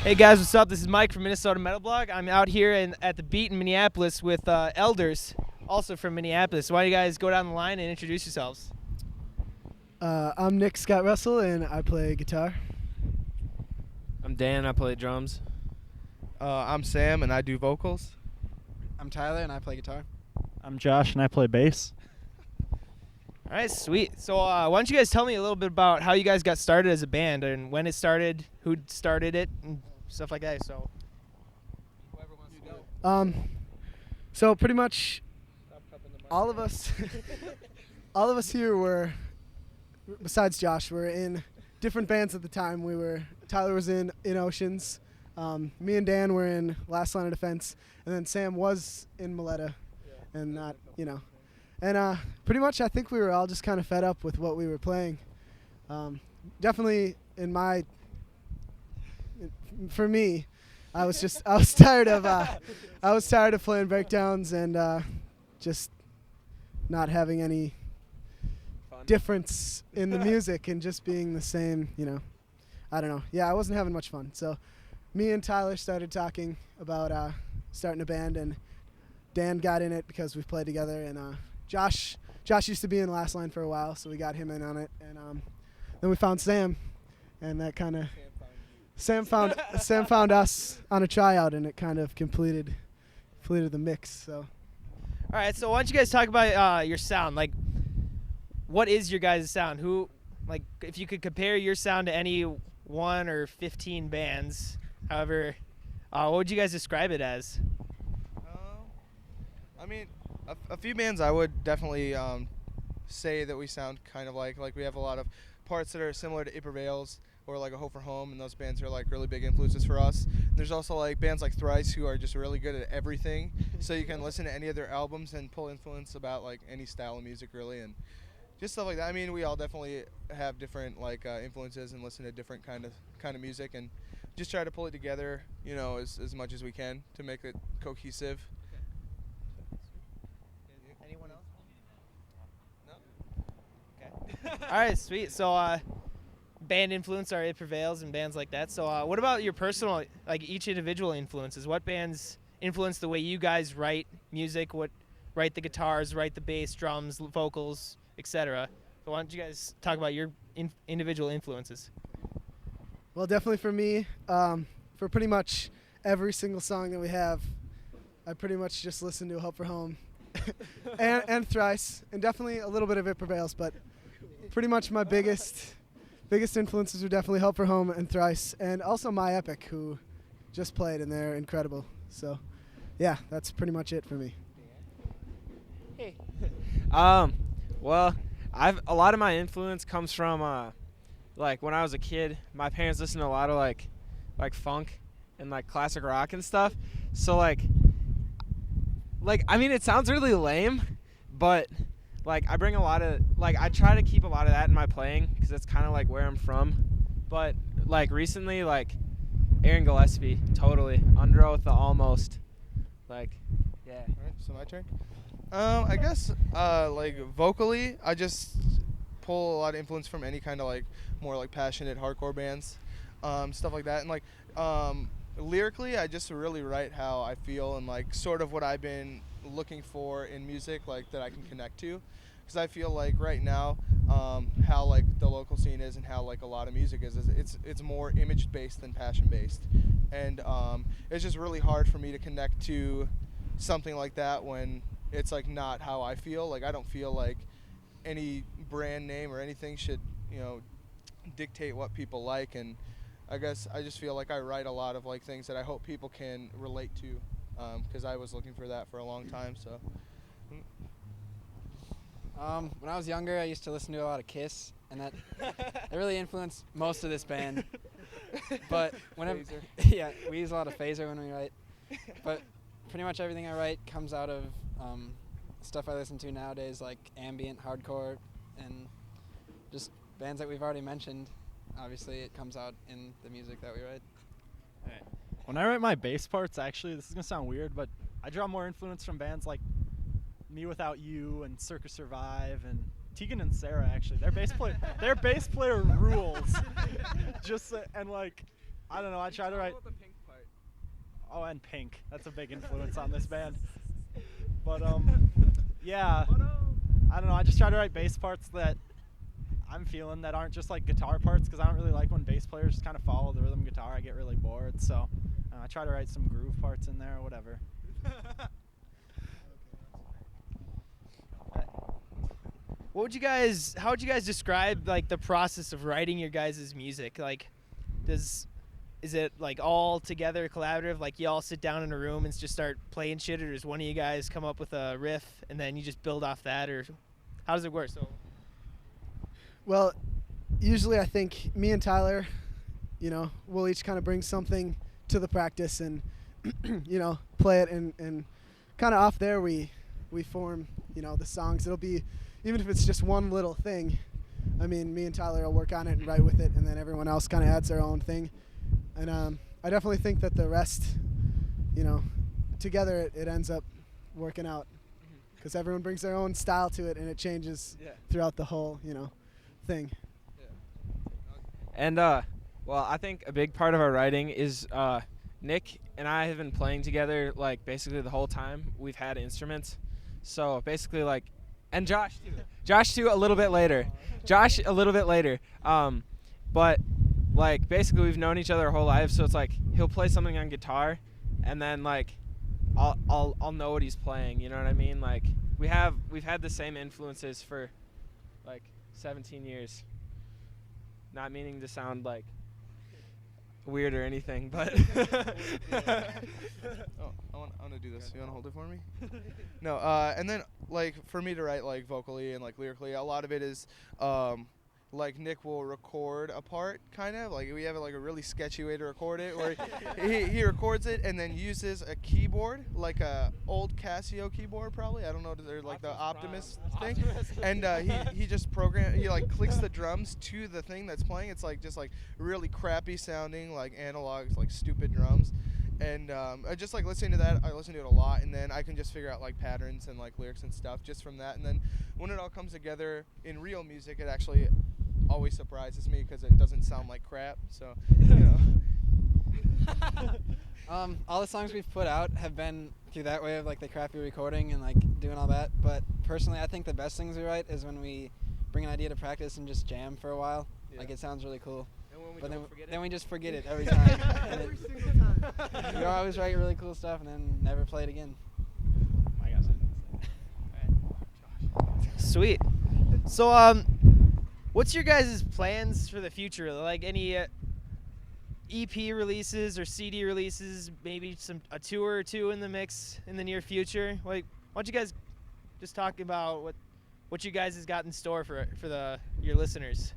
Hey guys, what's up? This is Mike from Minnesota Metal Blog. I'm out here at the Beat in Minneapolis with elders, also from Minneapolis. Why don't you guys go down the line and introduce yourselves? I'm Nick Scott Russell, and I play guitar. I'm Dan, I play drums. I'm Sam, and I do vocals. I'm Tyler, and I play guitar. I'm Josh, and I play bass. All right, sweet. So why don't you guys tell me a little bit about how you guys got started as a band and when it started, who started it, and stuff like that. So whoever wants to go. So pretty much all of us here were, besides Josh, were in different bands at the time. Tyler was in Oceans. Me and Dan were in Last Line of Defense, and then Sam was in Moletta, and not, And pretty much I think we were all just kind of fed up with what we were playing. Definitely for me, I was tired of playing breakdowns and just not having any difference in the music and just being the same, I don't know. Yeah, I wasn't having much fun. So me and Tyler started talking about starting a band, and Dan got in it because we've played together, and Josh used to be in Last Line for a while, so we got him in on it, and then we found Sam, and that kind of Sam found us on a tryout, and it kind of completed the mix. So, All right, so why don't you guys talk about your sound? Like, what is your guys' sound? If you could compare your sound to any 1 or 15 bands, however, what would you guys describe it as? A few bands I would definitely say that we sound kind of like we have a lot of parts that are similar to It Prevails or like A Hope for Home, and those bands are like really big influences for us. There's also like bands like Thrice who are just really good at everything, so you can listen to any of their albums and pull influence about like any style of music really, and just stuff like that. I mean, we all definitely have different influences and listen to different kind of music, and just try to pull it together, as much as we can to make it cohesive. Anyone else? No? Okay. All right, sweet. So band influence are It Prevails and bands like that. So what about your personal, each individual influences? What bands influence the way you guys write music, write the guitars, write the bass, drums, vocals, etc.? So why don't you guys talk about your individual influences? well, definitely for me, for pretty much every single song that we have, I pretty much just listen to Hope for Home and Thrice, and definitely a little bit of It Prevails, but pretty much my biggest influences are definitely Hope for Home and Thrice, and also My Epic, who just played, and they're incredible. So yeah, that's pretty much it for me. Hey. Well, a lot of my influence comes from when I was a kid, my parents listened to a lot of like funk and like classic rock and stuff. So I mean, it sounds really lame, but I bring a lot of I try to keep a lot of that in my playing because that's kind of like where I'm from. But recently, Aaron Gillespie, totally Under Oath, the Almost, yeah. All right, so my turn. I guess vocally, I just pull a lot of influence from any kind of more passionate hardcore bands, stuff like that, and lyrically, I just really write how I feel and sort of what I've been looking for in music that I can connect to, because I feel right now how the local scene is and how a lot of music is it's more image based than passion based, and it's just really hard for me to connect to something like that when it's not how I feel. I don't feel any brand name or anything should dictate what people like, and I guess I just feel I write a lot of things that I hope people can relate to, because I was looking for that for a long time. So When I was younger, I used to listen to a lot of Kiss, and that really influenced most of this band. But whenever, yeah, we use a lot of phaser when we write. But pretty much everything I write comes out of stuff I listen to nowadays, like ambient, hardcore, and just bands that we've already mentioned. Obviously, it comes out in the music that we write. Right. When I write my bass parts, actually, this is going to sound weird, but I draw more influence from bands like Me Without You and Circus Survive and Tegan and Sarah, actually. Their bass player rules. I don't know. I try to write. Oh, and Pink. That's a big influence on this band. But yeah. I don't know. I just try to write bass parts that I'm feeling that aren't just like guitar parts, because I don't really like when bass players just kind of follow the rhythm guitar. I get really bored. So I try to write some groove parts in there or whatever. How would you guys describe like the process of writing your guys' music? Like, is it like all together collaborative? Like you all sit down in a room and just start playing shit, or does one of you guys come up with a riff and then you just build off that, or how does it work? So, Well, usually I think me and Tyler, we'll each kind of bring something to the practice and, play it, and kind of off there we form, the songs. It'll be, even if it's just one little thing, I mean, me and Tyler will work on it and write with it, and then everyone else kind of adds their own thing. And I definitely think that the rest, together it ends up working out, because everyone brings their own style to it, and it changes throughout the whole, thing. And well, I think a big part of our writing is Nick and I have been playing together like basically the whole time we've had instruments. So basically like, and Josh too a little bit later. But like basically we've known each other our whole lives, so it's like he'll play something on guitar, and then like I'll know what he's playing. You know what I mean? Like we've had the same influences for like 17 years. Not meaning to sound like weird or anything, but Oh, I want to do this. You want to hold it for me? No, and then like for me to write like vocally and like lyrically, a lot of it is like Nick will record a part, kind of like we have like a really sketchy way to record it, where he records it and then uses a keyboard, like a old Casio keyboard probably. I don't know, they're like the Optimus thing, and he just he like clicks the drums to the thing that's playing. It's like just like really crappy sounding like analog like stupid drums. And I just like listening to that, I listen to it a lot, and then I can just figure out like patterns and like lyrics and stuff just from that. And then when it all comes together in real music, it actually always surprises me because it doesn't sound like crap. So, All the songs we've put out have been through that way of like the crappy recording and like doing all that. But personally, I think the best things we write is when we bring an idea to practice and just jam for a while. Yeah. Like it sounds really cool. And when we but don't then we just forget it every time. Every single time. We always write really cool stuff and then never play it again. I got it. Sweet. So, what's your guys' plans for the future? Like any EP releases or CD releases, maybe a tour or two in the mix in the near future? Like, why don't you guys just talk about what you guys has got in store for your listeners?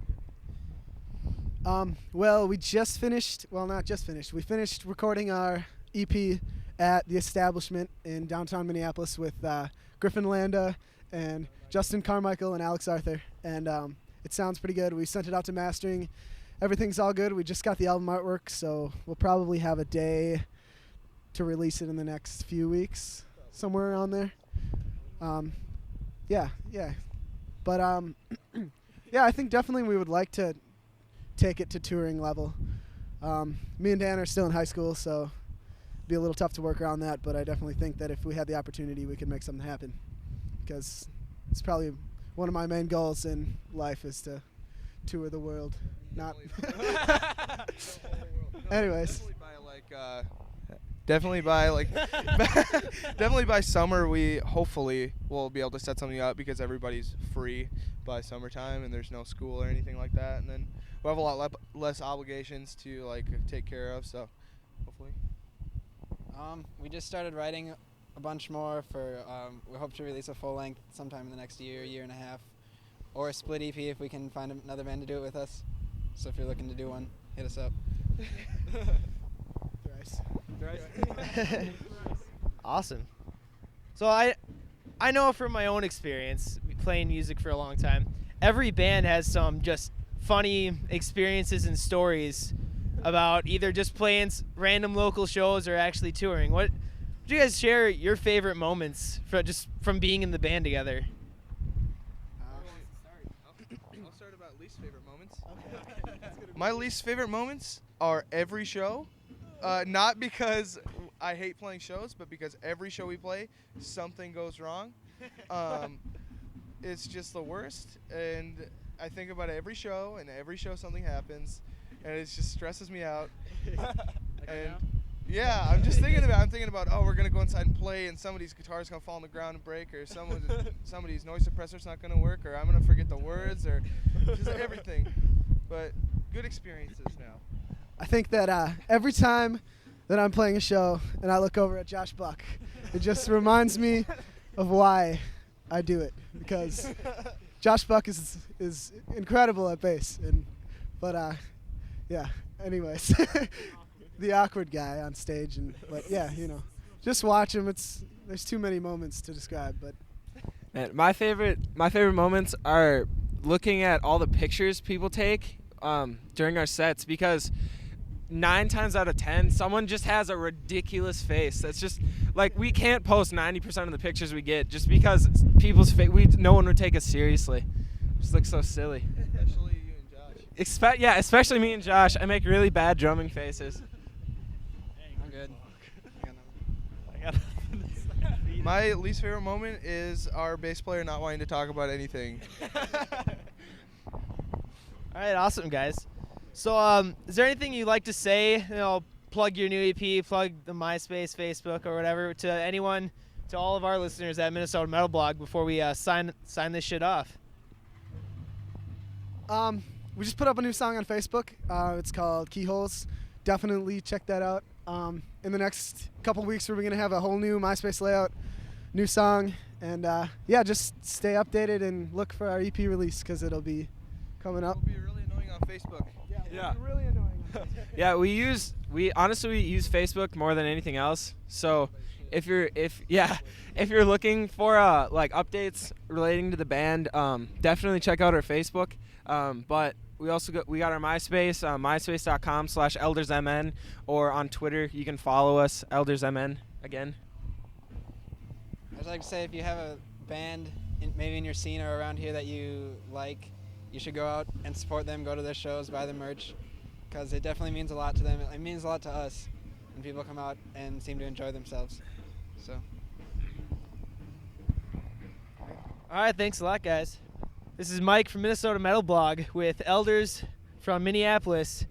Well, we just finished. Well, not just finished. We finished recording our EP at the Establishment in downtown Minneapolis with Griffin Landa and Justin Carmichael and Alex Arthur, and it sounds pretty good. We sent it out to mastering. Everything's all good. We just got the album artwork, so we'll probably have a day to release it in the next few weeks, somewhere around there. Yeah. But yeah, I think definitely we would like to take it to touring level. Me and Dan are still in high school, so it'd be a little tough to work around that, but I definitely think that if we had the opportunity, we could make something happen, because it's probably one of my main goals in life is to tour the world. Not anyways, definitely by summer we hopefully will be able to set something up, because everybody's free by summertime and there's no school or anything like that, and then we'll have a lot less obligations to like take care of, so hopefully. We just started writing a bunch more for we hope to release a full length sometime in the next year and a half, or a split EP if we can find another band to do it with us. So if you're looking to do one, hit us up. Awesome. So I know from my own experience playing music for a long time, every band has some just funny experiences and stories about either just playing random local shows or actually touring. Would you guys share your favorite moments from being in the band together? I'll start about least favorite moments. My least favorite moments, are every show. Not because I hate playing shows, but because every show we play, something goes wrong. It's just the worst, and I think about it every show, and every show something happens, and it just stresses me out. And yeah, I'm thinking about, oh, we're gonna go inside and play, and somebody's guitar's gonna fall on the ground and break, or somebody's noise suppressor's not gonna work, or I'm gonna forget the words, or just everything. But good experiences now. I think that every time that I'm playing a show and I look over at Josh Buck, it just reminds me of why I do it, because Josh Buck is incredible at bass, but yeah. Anyways, the awkward guy on stage, but yeah, just watch him. There's too many moments to describe, but And my favorite moments are looking at all the pictures people take during our sets, because 9 times out of 10, someone just has a ridiculous face. That's just like, we can't post 90% of the pictures we get just because people's no one would take us seriously. Just looks so silly. Especially you and Josh. Especially me and Josh. I make really bad drumming faces. I'm good. I got nothing to say. My least favorite moment is our bass player not wanting to talk about anything. All right, awesome, guys. So, is there anything you'd like to say? Plug your new EP, plug the MySpace, Facebook, or whatever to anyone, to all of our listeners at Minnesota Metal Blog before we sign this shit off. we just put up a new song on Facebook. It's called Keyholes. Definitely check that out. In the next couple weeks, we're going to have a whole new MySpace layout, new song, and yeah, just stay updated and look for our EP release because it'll be coming up. It'll be really annoying on Facebook. Yeah. It'll be really annoying. Yeah, we honestly use Facebook more than anything else. So if you're looking for like updates relating to the band, definitely check out our Facebook. But we got our MySpace, myspace.com/eldersmn, or on Twitter you can follow us, eldersmn again. I'd like to say, if you have a band maybe in your scene or around here that you like, you should go out and support them, go to their shows, buy their merch, because it definitely means a lot to them. It means a lot to us when people come out and seem to enjoy themselves. So. All right, thanks a lot, guys. This is Mike from Minnesota Metal Blog with Elders from Minneapolis.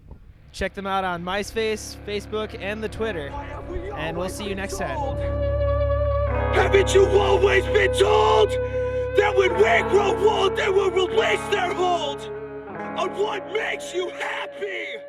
Check them out on MySpace, Facebook, and the Twitter. And we'll see you next time. Haven't you always been told that when we grow old, they will release their hold on what makes you happy?